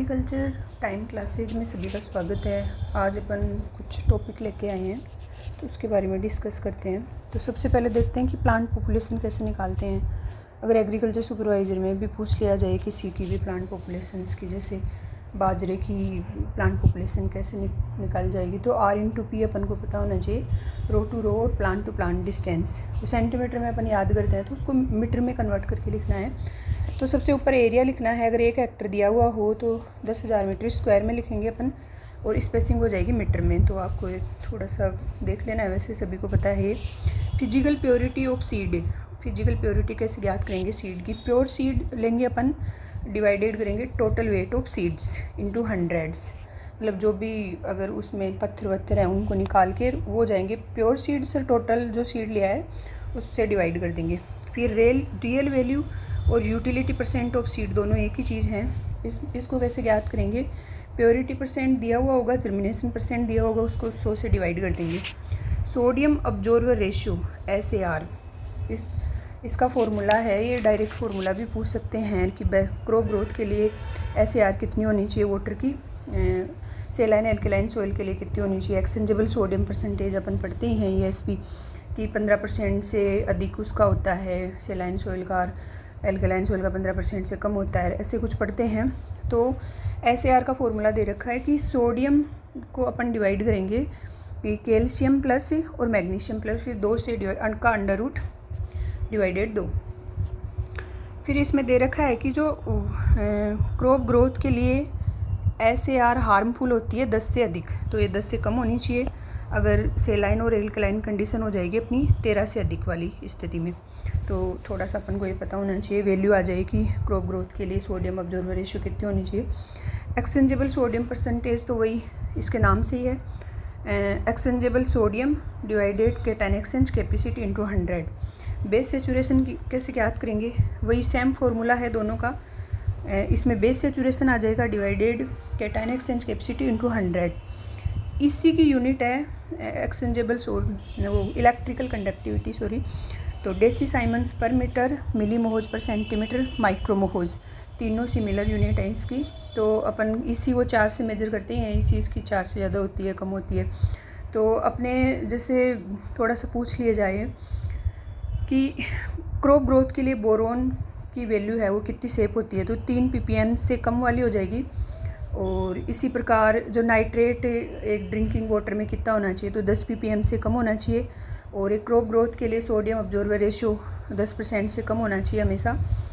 Agriculture time classes में सभी का स्वागत है। आज अपन कुछ टॉपिक लेके आए हैं तो उसके बारे में डिस्कस करते हैं। तो सबसे पहले देखते हैं कि प्लांट पॉपुलेशन कैसे निकालते हैं। अगर एग्रीकल्चर सुपरवाइज़र में भी पूछ लिया जाए किसी की भी प्लांट पॉपुलेशंस की, जैसे बाजरे की प्लांट पॉपुलेशन कैसे निकाल जाएगी, तो R/P अपन को पता होना चाहिए, रो टू रो और प्लांट टू प्लांट डिस्टेंस। तो सेंटीमीटर में अपन याद करते हैं तो उसको मीटर में कन्वर्ट करके लिखना है। तो सबसे ऊपर एरिया लिखना है। अगर 1 हेक्टर दिया हुआ हो तो 10,000 मीटर स्क्वायर में लिखेंगे अपन, और स्पेसिंग हो जाएगी मीटर में। तो आपको थोड़ा सा देख लेना है, वैसे सभी को पता है। Physical purity of seed, physical purity कैसे ज्ञात करेंगे सीड की। प्योर सीड लेंगे अपन, डिवाइडेड करेंगे total weight of seeds into hundreds, मतलब जो भी अगर उसमें पत्थर वत्थर हैं उनको निकाल के वो जाएंगे प्योर सीड से, टोटल जो सीड लिया है उससे डिवाइड कर देंगे। फिर रियल वैल्यू और यूटिलिटी परसेंट ऑफ सीड दोनों एक ही चीज़ हैं। इसको कैसे ज्ञात करेंगे। प्योरिटी परसेंट दिया हुआ होगा, जर्मिनेशन परसेंट दिया होगा, उसको 100 से डिवाइड कर देंगे। सोडियम अब्जॉर्बर रेशियो SAR, इसका फॉर्मूला है, ये डायरेक्ट फार्मूला भी पूछ सकते हैं कि क्रॉप ग्रोथ के लिए SAR कितनी होनी चाहिए वाटर की, सेलाइन एल्कलाइन सॉइल के लिए कितनी होनी चाहिए। एक्सचेंजेबल सोडियम परसेंटेज अपन पढ़ते ही हैं ESP कि 15% से अधिक उसका होता है सेलाइन सॉइल का, एल्कलाइन सॉइल का 15% से कम होता है, ऐसे कुछ पढ़ते हैं। तो SAR का फॉर्मूला दे रखा है कि सोडियम को अपन डिवाइड करेंगे कि कैल्शियम प्लस और मैग्नीशियम प्लस, फिर 2 से का अंडर रूट डिवाइडेड 2। फिर इसमें दे रखा है कि जो क्रॉप ग्रोथ के लिए SAR हार्मफुल होती है 10 से अधिक, तो ये 10 से कम होनी चाहिए। अगर सेलाइन और एल्कलाइन कंडीशन हो जाएगी अपनी 13 से अधिक वाली स्थिति में, तो थोड़ा सा अपन को ये पता होना चाहिए, वैल्यू आ जाएगी क्रॉप ग्रोथ के लिए सोडियम अब्जॉर्बर रेशियो कितनी होनी चाहिए। एक्सचेंजेबल सोडियम परसेंटेज तो वही इसके नाम से ही है, exchangeable sodium divided cation exchange capacity into 100। Base saturation की कैसे ज्ञात करेंगे, वही सेम फॉर्मूला है दोनों का। इसमें बेस सेचुरेशन आ जाएगा divided cation exchange capacity into 100। इसी की यूनिट है एक्सचेंजेबल वो इलेक्ट्रिकल कंडक्टिविटी, सॉरी। तो डेसीसाइमन्स पर मीटर, मिलीमोहोज पर सेंटीमीटर, माइक्रोमोहोज, तीनों सिमिलर यूनिट है इसकी। तो अपन इसी वो 4 से मेजर करते हैं, इसी इसकी 4 से ज़्यादा होती है, कम होती है। तो अपने जैसे थोड़ा सा पूछ लिया जाए कि क्रॉप ग्रोथ के लिए बोरोन की वैल्यू है वो कितनी सेफ होती है, तो 3 ppm से कम वाली हो जाएगी। और इसी प्रकार जो नाइट्रेट एक ड्रिंकिंग वाटर में कितना होना चाहिए, तो 10 ppm से कम होना चाहिए। और एक क्रॉप ग्रोथ के लिए सोडियम अब्जॉर्बर रेशियो 10% से कम होना चाहिए हमेशा।